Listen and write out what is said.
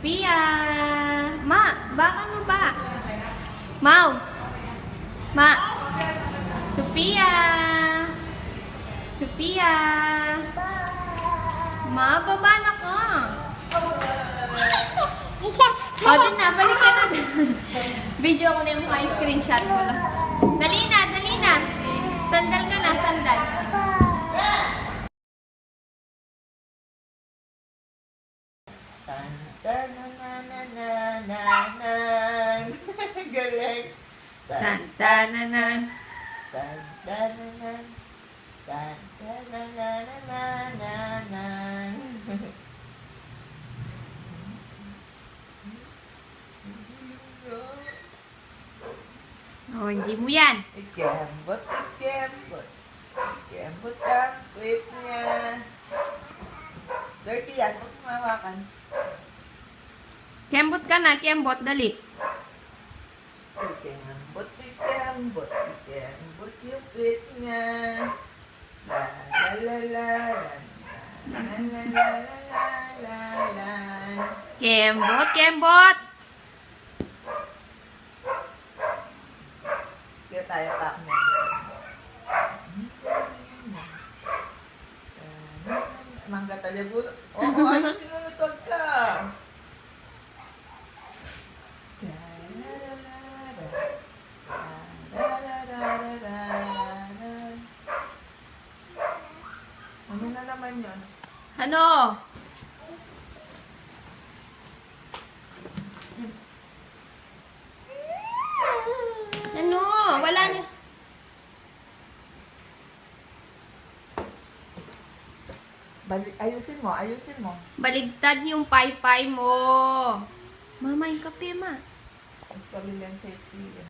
Sophia! Ma, baka mo ba? Mau! Ma! Sophia! Sophia! Ma, baba na ka! O, din na, balik ka na. Video ko na yung mga screenshot mo lang. Dali na, dali na. Sandal ka na, sandal. Tan-tan-nan-nan-nan-nan. Galing. Tan-tananan. Tan-tan-nan-nan. Tan-tan-nan-nan-nan-nan. O, hindi mo yan. Ikembot, ikembot. Ikembot ang puwit niya. Dirty yan, huwag mong hawakan. Kembot ka na, kembot, dali. Ikembot, ikembot, ikembot yung puwit niya. La la la la la la la la la la la. Kembot, kembot. Kaya tayo Pac-Man. Mangga talaburo. Oo, ayun sinunutwag ka. Ano na naman yun? Ano? Ano? Wala na. Ayusin mo, ayusin mo. Baligtad yung paypay mo. Mama, yung kape, ma. Mas pamilya safety.